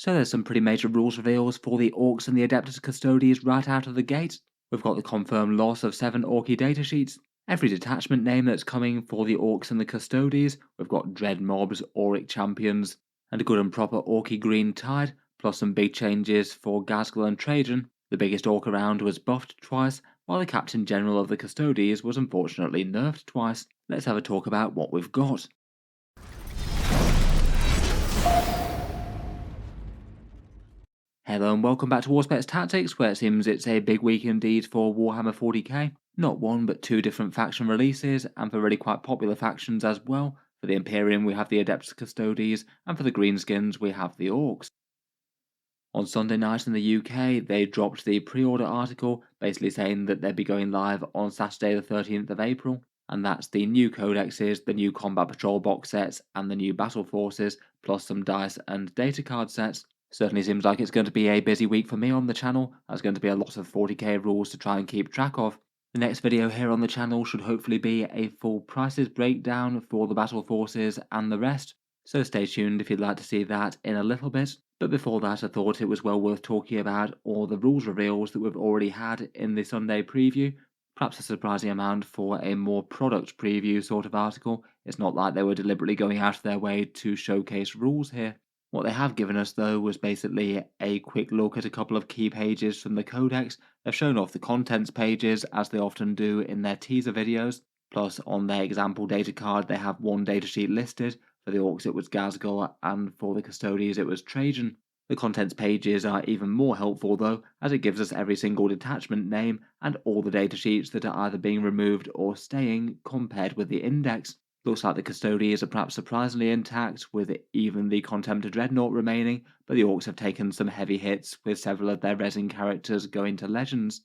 So there's some pretty major rules reveals for the Orks and the Adeptus Custodes right out of the gate. We've got the confirmed loss of 7 Orky datasheets, every detachment name that's coming for the Orks and the Custodes, we've got Dread Mobs, Auric Champions, and a good and proper Orky Green Tide, plus some big changes for Ghazghkull and Trajann. The biggest Ork around was buffed twice, while the Captain General of the Custodes was unfortunately nerfed twice. Let's have a talk about what we've got. Hello and welcome back to Auspex Tactics, where it seems it's a big week indeed for Warhammer 40k. Not one but two different faction releases, and for really quite popular factions as well. For the Imperium we have the Adeptus Custodes, and for the Greenskins we have the Orks. On Sunday night in the UK, they dropped the pre-order article, basically saying that they'd be going live on Saturday the 13th of April, and that's the new codexes, the new combat patrol box sets, and the new battle forces, plus some dice and data card sets. Certainly seems like it's going to be a busy week for me on the channel. There's going to be a lot of 40k rules to try and keep track of. The next video here on the channel should hopefully be a full prices breakdown for the battle forces and the rest, so stay tuned if you'd like to see that in a little bit. But before that, I thought it was well worth talking about all the rules reveals that we've already had in the Sunday preview. Perhaps a surprising amount for a more product preview sort of article. It's not like they were deliberately going out of their way to showcase rules here. What they have given us though was basically a quick look at a couple of key pages from the codex. They've shown off the contents pages as they often do in their teaser videos, plus on their example data card they have one datasheet listed. For the Orks it was Ghazghkull, and for the Custodes it was Trajann. The contents pages are even more helpful though, as it gives us every single detachment name and all the datasheets that are either being removed or staying compared with the index. Looks like the Custodes are perhaps surprisingly intact, with even the Contemptor Dreadnought remaining, but the Orks have taken some heavy hits, with several of their resin characters going to Legends.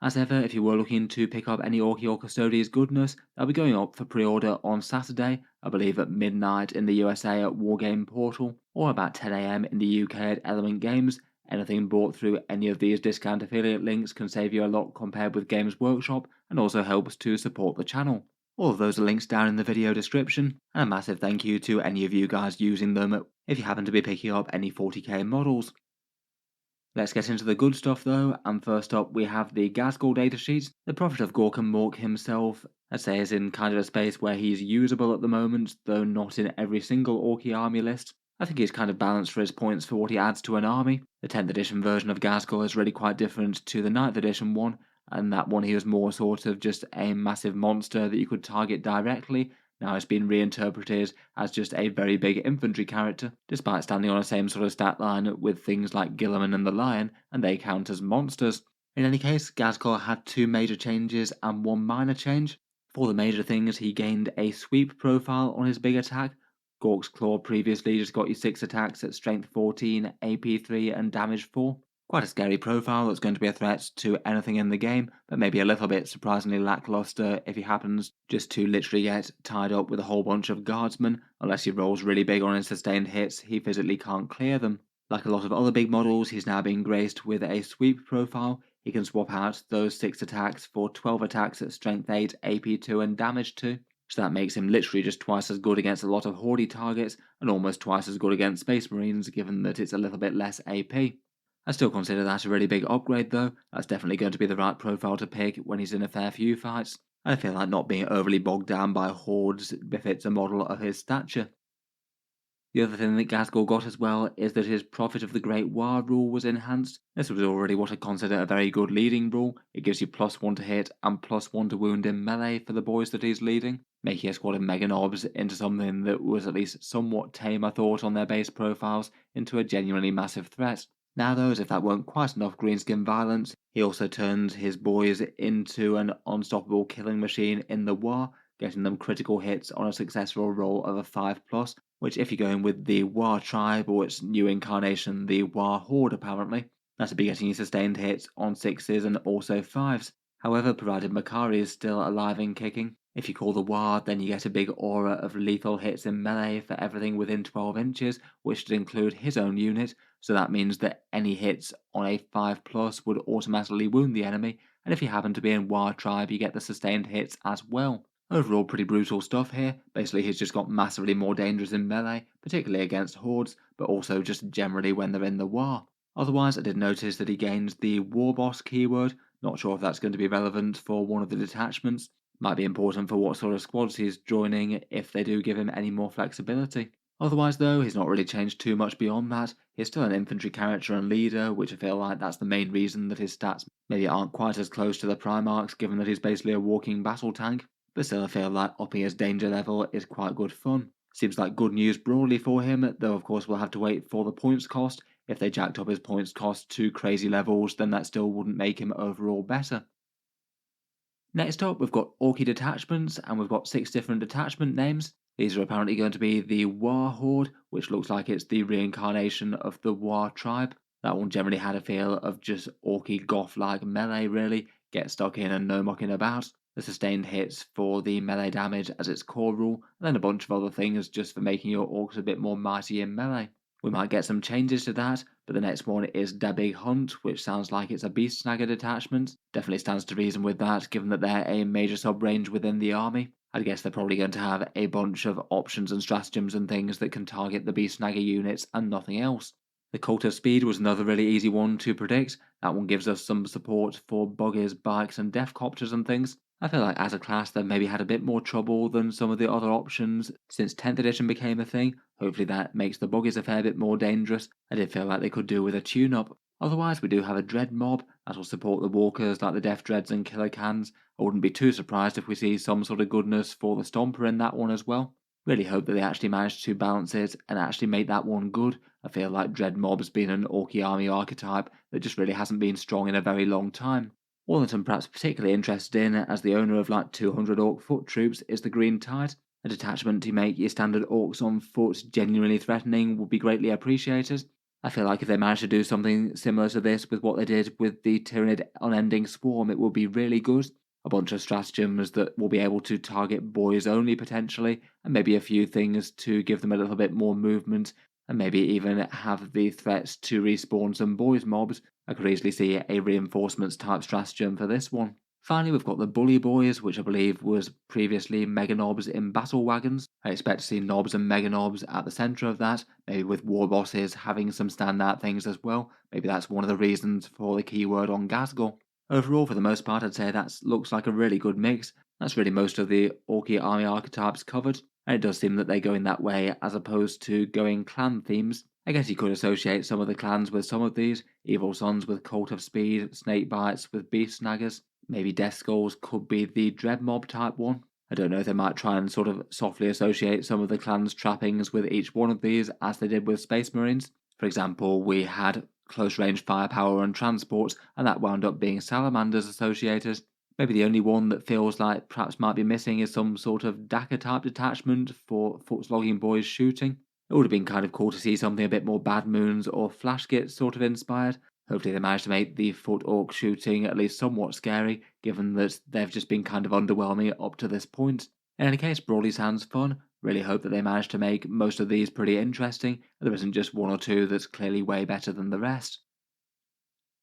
As ever, if you were looking to pick up any Orky or Custodes goodness, they'll be going up for pre-order on Saturday, I believe at midnight in the USA at Wargame Portal, or about 10 AM in the UK at Element Games. Anything bought through any of these discount affiliate links can save you a lot compared with Games Workshop, and also helps to support the channel. All of those are links down in the video description, and a massive thank you to any of you guys using them if you happen to be picking up any 40k models. Let's get into the good stuff though, and first up we have the Ghazghkull Datasheet. The Prophet of Gork and Mork himself, I'd say, is in kind of a space where he's usable at the moment, though not in every single Orky army list. I think he's kind of balanced for his points for what he adds to an army. The 10th edition version of Ghazghkull is really quite different to the 9th edition one, and that one he was more sort of just a massive monster that you could target directly. Now it's been reinterpreted as just a very big infantry character, despite standing on the same sort of stat line with things like Guilliman and the Lion, and they count as monsters. In any case, Ghazghkull had two major changes and one minor change. For the major things, he gained a sweep profile on his big attack. Gork's Claw previously just got you 6 attacks at strength 14, AP 3 and damage 4. Quite a scary profile that's going to be a threat to anything in the game, but maybe a little bit surprisingly lackluster if he happens just to literally get tied up with a whole bunch of guardsmen. Unless he rolls really big on his sustained hits, he physically can't clear them. Like a lot of other big models, he's now being graced with a sweep profile. He can swap out those 6 attacks for 12 attacks at strength 8, AP 2 and damage 2. So that makes him literally just twice as good against a lot of Horde targets, and almost twice as good against Space Marines, given that it's a little bit less AP. I still consider that a really big upgrade though. That's definitely going to be the right profile to pick when he's in a fair few fights. I feel like not being overly bogged down by hordes befits a model of his stature. The other thing that Ghazghkull got as well is that his Prophet of the Great War rule was enhanced. This was already what I consider a very good leading rule. It gives you +1 to hit and +1 to wound in melee for the boys that he's leading, making a squad of Mega Knobs into something that was at least somewhat tame, I thought, on their base profiles, into a genuinely massive threat. Now though, as if that weren't quite enough greenskin violence, he also turns his boys into an unstoppable killing machine in the war, getting them critical hits on a successful roll of a 5+, which if you're going with the War tribe or its new incarnation, the War Horde apparently, that'll be getting you sustained hits on 6s and also 5s. However, provided Makari is still alive and kicking, if you call the War, then you get a big aura of lethal hits in melee for everything within 12 inches, which would include his own unit, so that means that any hits on a 5+ would automatically wound the enemy, and if you happen to be in War tribe, you get the sustained hits as well. Overall, pretty brutal stuff here. Basically, he's just got massively more dangerous in melee, particularly against hordes, but also just generally when they're in the war. Otherwise, I did notice that he gains the War Boss keyword. Not sure if that's going to be relevant for one of the detachments. Might be important for what sort of squads he's joining if they do give him any more flexibility. Otherwise, though, he's not really changed too much beyond that. He's still an infantry character and leader, which I feel like that's the main reason that his stats maybe aren't quite as close to the Primarchs, given that he's basically a walking battle tank. But still, I feel like upping his danger level is quite good fun. Seems like good news broadly for him, though of course we'll have to wait for the points cost. If they jacked up his points cost to crazy levels, then that still wouldn't make him overall better. Next up, we've got Ork Detachments, and we've got 6 different detachment names. These are apparently going to be the War Horde, which looks like it's the reincarnation of the War tribe. That one generally had a feel of just orky goth-like melee, really. Get stuck in and no mucking about. The sustained hits for the melee damage as its core rule, and then a bunch of other things just for making your orcs a bit more mighty in melee. We might get some changes to that, but the next one is Da Big Hunt, which sounds like it's a Beast Snagger detachment. Definitely stands to reason with that, given that they're a major sub-range within the army. I'd guess they're probably going to have a bunch of options and stratagems and things that can target the Beast Snagger units and nothing else. The Cult of Speed was another really easy one to predict. That one gives us some support for buggies, bikes, and deathcopters and things. I feel like as a class they've maybe had a bit more trouble than some of the other options since 10th edition became a thing. Hopefully that makes the buggies a fair bit more dangerous. I did feel like they could do with a tune-up. Otherwise, we do have a Dread mob that will support the walkers like the Death Dreads and Killer Cans. I wouldn't be too surprised if we see some sort of goodness for the Stomper in that one as well. Really hope that they actually manage to balance it and actually make that one good. I feel like Dread mob's been an Orky army archetype that just really hasn't been strong in a very long time. One that I'm perhaps particularly interested in, as the owner of like 200 Orc foot troops, is the Green Tide. A detachment to make your standard Orcs on foot genuinely threatening would be greatly appreciated. I feel like if they managed to do something similar to this with what they did with the Tyranid Unending Swarm, it would be really good. A bunch of stratagems that will be able to target boys only potentially, and maybe a few things to give them a little bit more movement, and maybe even have the threats to respawn some boys mobs. I could easily see a reinforcements type stratagem for this one. Finally, we've got the Bully Boys, which I believe was previously Mega Knobs in Battle Wagons. I expect to see Knobs and Mega Knobs at the centre of that, maybe with War Bosses having some standout things as well. Maybe that's one of the reasons for the keyword on Ghazghkull. Overall, for the most part, I'd say that looks like a really good mix. That's really most of the Orky army archetypes covered, and it does seem that they go in that way as opposed to going clan themes. I guess you could associate some of the clans with some of these. Evil Sons with Cult of Speed, Snake Bites with Beast Snaggers. Maybe Death Skulls could be the Dread Mob type one. I don't know if they might try and sort of softly associate some of the clan's trappings with each one of these, as they did with Space Marines. For example, we had close range firepower and transports, and that wound up being Salamanders associated. Maybe the only one that feels like perhaps might be missing is some sort of Daka type detachment for foot slogging boys shooting. It would have been kind of cool to see something a bit more Bad Moons or Flashgit sort of inspired. Hopefully they manage to make the foot orc shooting at least somewhat scary, given that they've just been kind of underwhelming up to this point. In any case, broadly sounds fun. Really hope that they manage to make most of these pretty interesting, and there isn't just one or two that's clearly way better than the rest.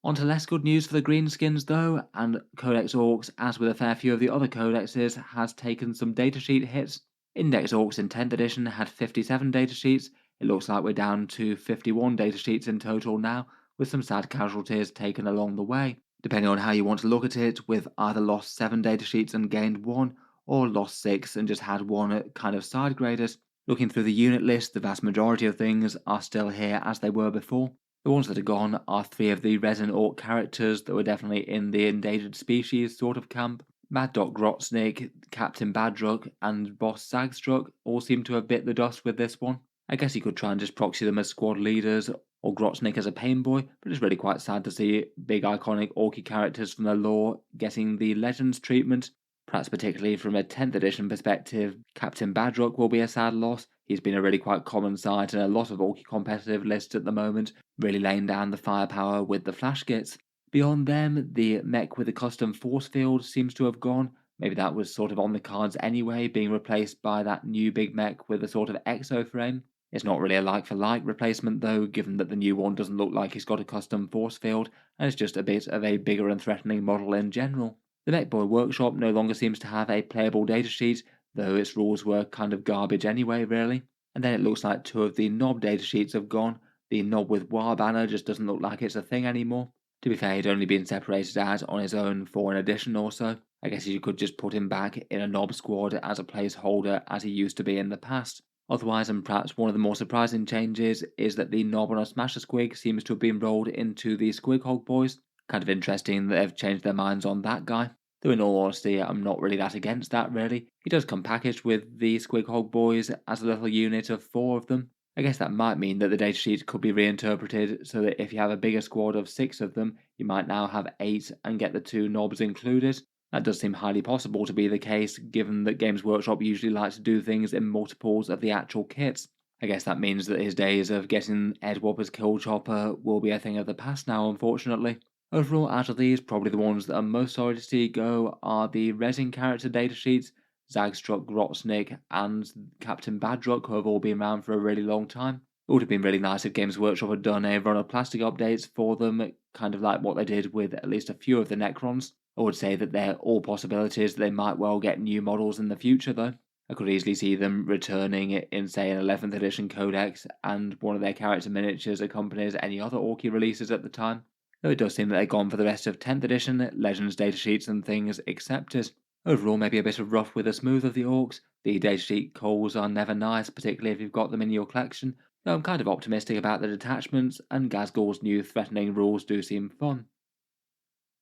On to less good news for the Greenskins though, and Codex Orcs, as with a fair few of the other codexes, has taken some datasheet hits. Index Orcs in 10th edition had 57 datasheets. It looks like we're down to 51 datasheets in total now, with some sad casualties taken along the way. Depending on how you want to look at it, with either lost 7 datasheets and gained 1, or lost 6 and just had 1 kind of side graded. Looking through the unit list, the vast majority of things are still here as they were before. The ones that are gone are 3 of the Resin Orc characters that were definitely in the endangered species sort of camp. Mad Dog Grotznik, Captain Badruk, and Boss Zagstruck all seem to have bit the dust with this one. I guess you could try and just proxy them as squad leaders, or Grotznik as a pain boy, but it's really quite sad to see big iconic Orky characters from the lore getting the Legends treatment. Perhaps particularly from a 10th edition perspective, Captain Badruk will be a sad loss. He's been a really quite common sight in a lot of Orky competitive lists at the moment, really laying down the firepower with the flash gits. Beyond them, the mech with the custom force field seems to have gone. Maybe that was sort of on the cards anyway, being replaced by that new big mech with a sort of exo frame. It's not really a like for like replacement though, given that the new one doesn't look like he's got a custom force field, and it's just a bit of a bigger and threatening model in general. The Mechboy Workshop no longer seems to have a playable datasheet, though its rules were kind of garbage anyway, really. And then it looks like 2 of the Knob datasheets have gone. The Knob with War Banner just doesn't look like it's a thing anymore. To be fair, he'd only been separated out on his own for an edition or so. I guess you could just put him back in a Knob squad as a placeholder as he used to be in the past. Otherwise, and perhaps one of the more surprising changes, is that the Knob on a Smasher Squig seems to have been rolled into the Squighog Boys. Kind of interesting that they've changed their minds on that guy. Though in all honesty, I'm not really that against that really. He does come packaged with the Squighog Boys as a little unit of 4 of them. I guess that might mean that the datasheet could be reinterpreted so that if you have a bigger squad of 6 of them, you might now have 8 and get the 2 knobs included. That does seem highly possible to be the case, given that Games Workshop usually likes to do things in multiples of the actual kits. I guess that means that his days of getting Ed Whopper's Kill Chopper will be a thing of the past now, unfortunately. Overall, out of these, probably the ones that are most sorry to see go are the resin character datasheets, Zagstruck, Grotsnick, and Captain Badrock, who have all been around for a really long time. It would have been really nice if Games Workshop had done a run of plastic updates for them, kind of like what they did with at least a few of the Necrons. I would say that they're all possibilities that they might well get new models in the future, though. I could easily see them returning it in, say, an 11th edition codex, and one of their character miniatures accompanies any other Orky releases at the time. Though it does seem that they're gone for the rest of 10th edition, Legends datasheets and things accepted. Overall, maybe a bit of rough with the smooth of the Orks. The datasheet calls are never nice, particularly if you've got them in your collection, though I'm kind of optimistic about the detachments, and Ghazghkull's new threatening rules do seem fun.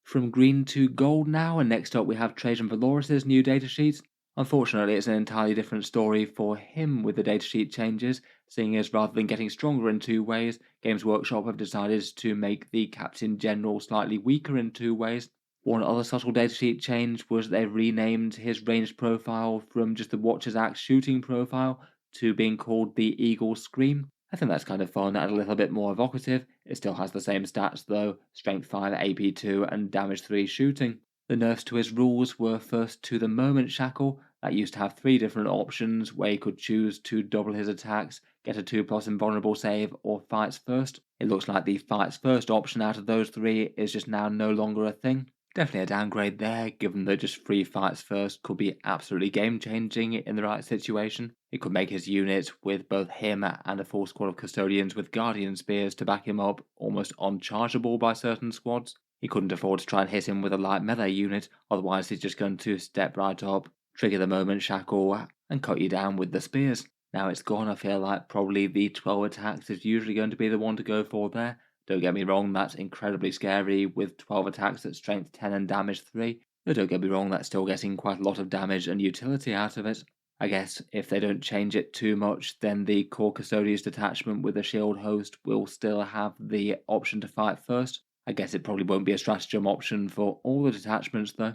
From green to gold now, and next up we have Trajann Valoris's new datasheet. Unfortunately, it's an entirely different story for him with the datasheet changes, seeing as rather than getting stronger in 2 ways, Games Workshop have decided to make the Captain General slightly weaker in 2 ways. One other subtle datasheet change was they renamed his ranged profile from just the Watcher's Axe shooting profile to being called the Eagle Scream. I think that's kind of fun and a little bit more evocative. It still has the same stats though, strength 5, AP 2 and damage 3 shooting. The nerfs to his rules were first to the Moment Shackle, that used to have 3 different options where he could choose to double his attacks, get a 2+ invulnerable save, or fights first. It looks like the fights first option out of those 3 is just now no longer a thing. Definitely a downgrade there, given that just 3 fights first could be absolutely game changing in the right situation. It could make his unit, with both him and a full squad of custodians with guardian spears to back him up, almost unchargeable by certain squads. He couldn't afford to try and hit him with a light melee unit, otherwise he's just going to step right up, trigger the Moment Shackle, and cut you down with the spears. Now it's gone, I feel like probably the 12 attacks is usually going to be the one to go for there. Don't get me wrong, that's incredibly scary with 12 attacks at strength 10 and damage 3, but don't get me wrong, that's still getting quite a lot of damage and utility out of it. I guess if they don't change it too much, then the core Custodes detachment with the shield host will still have the option to fight first. I guess it probably won't be a stratagem option for all the detachments though.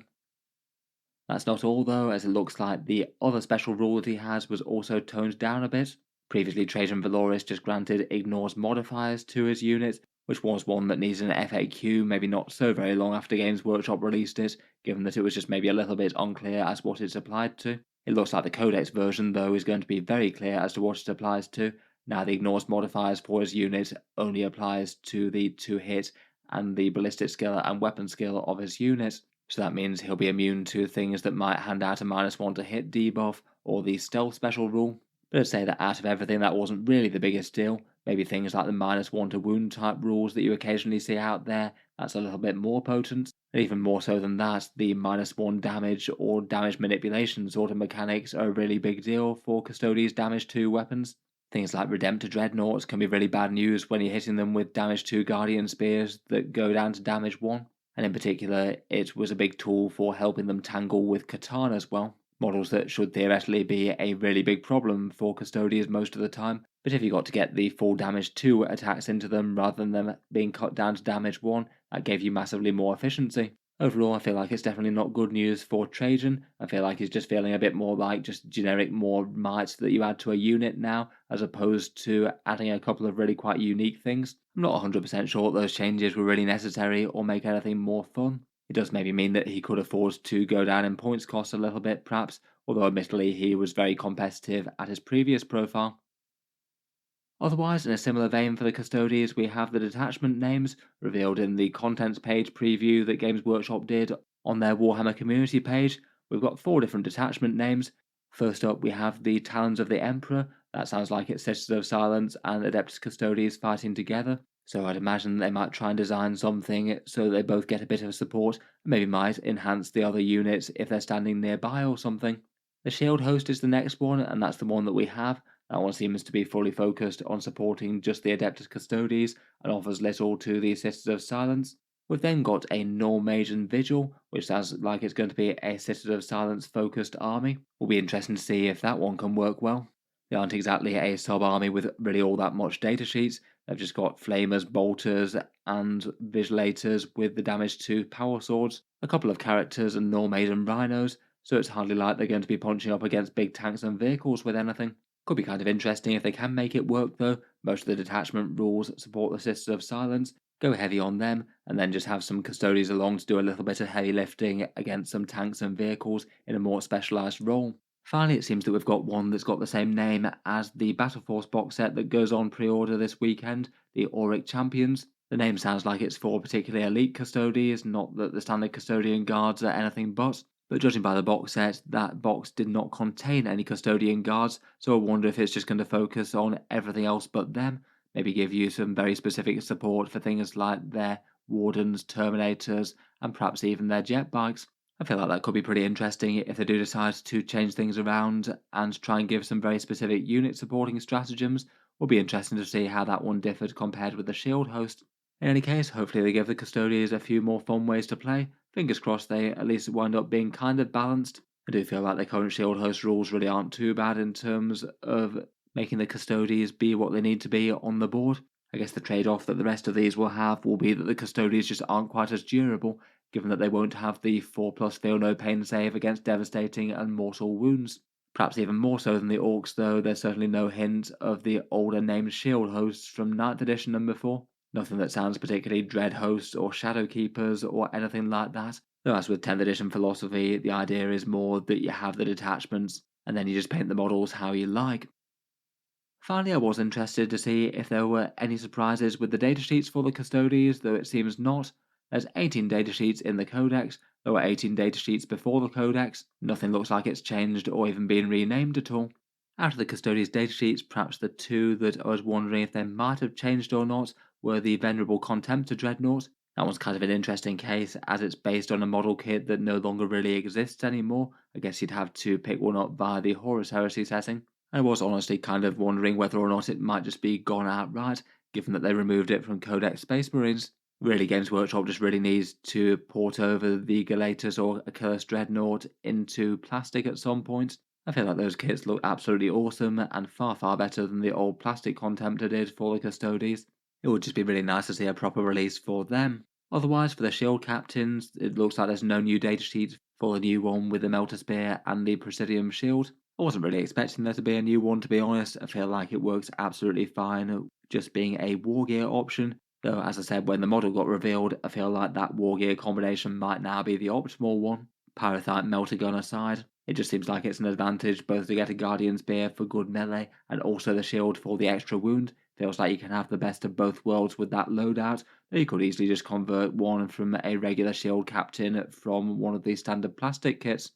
That's not all though, as it looks like the other special rule that he has was also toned down a bit. Previously, Trajann Valoris just granted ignores modifiers to his units, which was one that needed an FAQ maybe not so very long after Games Workshop released it, given that it was just maybe a little bit unclear as what it's applied to. It looks like the Codex version though is going to be very clear as to what it applies to. Now the ignores modifiers for his unit only applies to the 2 hit and the ballistic skill and weapon skill of his unit. So that means he'll be immune to things that might hand out a -1 to hit debuff or the stealth special rule. But I'd say that out of everything that wasn't really the biggest deal. Maybe things like the -1 to wound type rules that you occasionally see out there, that's a little bit more potent. And even more so than that, the -1 damage or damage manipulation sort of mechanics are a really big deal for Custodes damage 2 weapons. Things like Redemptor Dreadnoughts can be really bad news when you're hitting them with damage 2 Guardian Spears that go down to damage 1. And in particular, it was a big tool for helping them tangle with Catan as well. Models that should theoretically be a really big problem for Custodians most of the time, but if you got to get the full damage 2 attacks into them rather than them being cut down to damage 1, that gave you massively more efficiency. Overall, I feel like it's definitely not good news for Trajann. I feel like he's just feeling a bit more like just generic more might that you add to a unit now, as opposed to adding a couple of really quite unique things. I'm not 100% sure those changes were really necessary or make anything more fun. It does maybe mean that he could afford to go down in points cost a little bit, perhaps, although admittedly he was very competitive at his previous profile. Otherwise, in a similar vein for the Custodes, we have the detachment names revealed in the contents page preview that Games Workshop did On their Warhammer community page, we've got 4 different detachment names. First up, we have the Talons of the Emperor. That sounds like it's Sisters of Silence and Adeptus Custodes fighting together. So I'd imagine they might try and design something so they both get a bit of support, and maybe might enhance the other units if they're standing nearby or something. The Shield Host is the next one, and that's the one that we have. That one seems to be fully focused on supporting just the Adeptus Custodes and offers little to the Sisters of Silence. We've then got a Normagen Vigil, which sounds like it's going to be a Sisters of Silence focused army. Will be interesting to see if that one can work well. They aren't exactly a sub army with really all that much data sheets. They've just got Flamers, Bolters, and Vigilators with the damage to Power Swords, a couple of characters and Normagen Rhinos, so it's hardly like they're going to be punching up against big tanks and vehicles with anything. Could be kind of interesting if they can make it work though. Most of the detachment rules support the Sisters of Silence, go heavy on them, and then just have some Custodes along to do a little bit of heavy lifting against some tanks and vehicles in a more specialised role. Finally, it seems that we've got one that's got the same name as the Battle Force box set that goes on pre-order this weekend, the Ork Champions. The name sounds like it's for particularly elite Custodes, not that the standard Custodian guards are anything but judging by the box set, that box did not contain any Custodian guards, so I wonder if it's just going to focus on everything else but them, maybe give you some very specific support for things like their Wardens, Terminators, and perhaps even their jet bikes. I feel like that could be pretty interesting if they do decide to change things around and try and give some very specific unit supporting stratagems. Will be interesting to see how that one differed compared with the Shield Host. In any case, hopefully they give the Custodians a few more fun ways to play. Fingers crossed they at least wind up being kind of balanced. I do feel like the current Shield Host rules really aren't too bad in terms of making the Custodians be what they need to be on the board. I guess the trade-off that the rest of these will have will be that the Custodians just aren't quite as durable, given that they won't have the 4+ feel no pain save against devastating and mortal wounds. Perhaps even more so than the Orks, though, there's certainly no hint of the older named Shield Hosts from 9th edition and before. Nothing that sounds particularly Dread Hosts or Shadow Keepers or anything like that. Though, as with 10th edition philosophy, the idea is more that you have the detachments and then you just paint the models how you like. Finally, I was interested to see if there were any surprises with the datasheets for the Custodes, though it seems not. There's 18 datasheets in the Codex, there were 18 datasheets before the Codex, nothing looks like it's changed or even been renamed at all. Out of the Custodes datasheets, perhaps the two that I was wondering if they might have changed or not were the Venerable Contemptor Dreadnought. That one's kind of an interesting case, as it's based on a model kit that no longer really exists anymore. I guess you'd have to pick one up via the Horus Heresy setting. I was honestly kind of wondering whether or not it might just be gone outright, given that they removed it from Codex Space Marines. Really, Games Workshop just really needs to port over the Galatus or Achilles Dreadnought into plastic at some point. I feel like those kits look absolutely awesome and far, far better than the old plastic Contemptor did for the Custodes. It would just be really nice to see a proper release for them. Otherwise, for the Shield Captains, it looks like there's no new datasheet for the new one with the Melter Spear and the Presidium Shield. I wasn't really expecting there to be a new one, to be honest. I feel like it works absolutely fine just being a war gear option. Though, as I said, when the model got revealed, I feel like that war gear combination might now be the optimal one. Pyrothite Melter Gun aside, it just seems like it's an advantage both to get a Guardian Spear for good melee and also the shield for the extra wound. Feels like you can have the best of both worlds with that loadout, though you could easily just convert one from a regular shield captain from one of these standard plastic kits.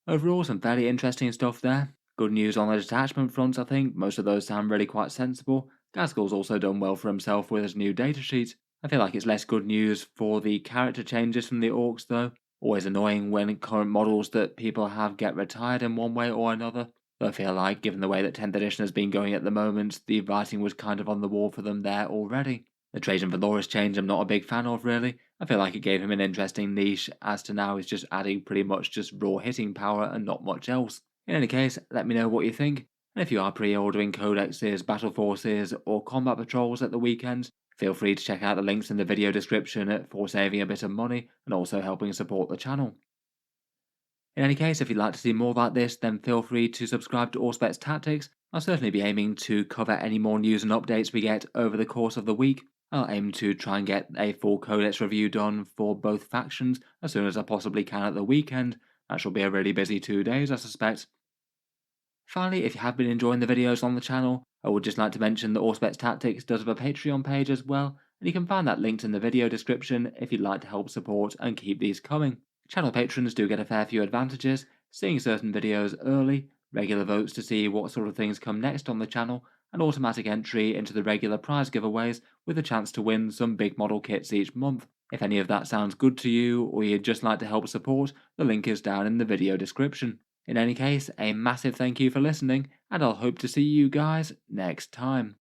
Overall, some fairly interesting stuff there. Good news on the detachment front, I think. Most of those sound really quite sensible. Ghazghkull's also done well for himself with his new datasheet. I feel like it's less good news for the character changes from the Orks, though. Always annoying when current models that people have get retired in one way or another. Though I feel like, given the way that 10th edition has been going at the moment, the writing was kind of on the wall for them there already. The Trajann Datasheet change I'm not a big fan of, really. I feel like it gave him an interesting niche, as to now he's just adding pretty much just raw hitting power and not much else. In any case, let me know what you think, and if you are pre-ordering codexes, battle forces, or combat patrols at the weekend, feel free to check out the links in the video description for saving a bit of money and also helping support the channel. In any case, if you'd like to see more like this, then feel free to subscribe to Auspex Tactics. I'll certainly be aiming to cover any more news and updates we get over the course of the week. I'll aim to try and get a full codex review done for both factions as soon as I possibly can at the weekend. That shall be a really busy 2 days, I suspect. Finally, if you have been enjoying the videos on the channel, I would just like to mention that Auspex Tactics does have a Patreon page as well, and you can find that linked in the video description if you'd like to help support and keep these coming. Channel patrons do get a fair few advantages, seeing certain videos early, regular votes to see what sort of things come next on the channel, and automatic entry into the regular prize giveaways with a chance to win some big model kits each month. If any of that sounds good to you, or you'd just like to help support, the link is down in the video description. In any case, a massive thank you for listening, and I'll hope to see you guys next time.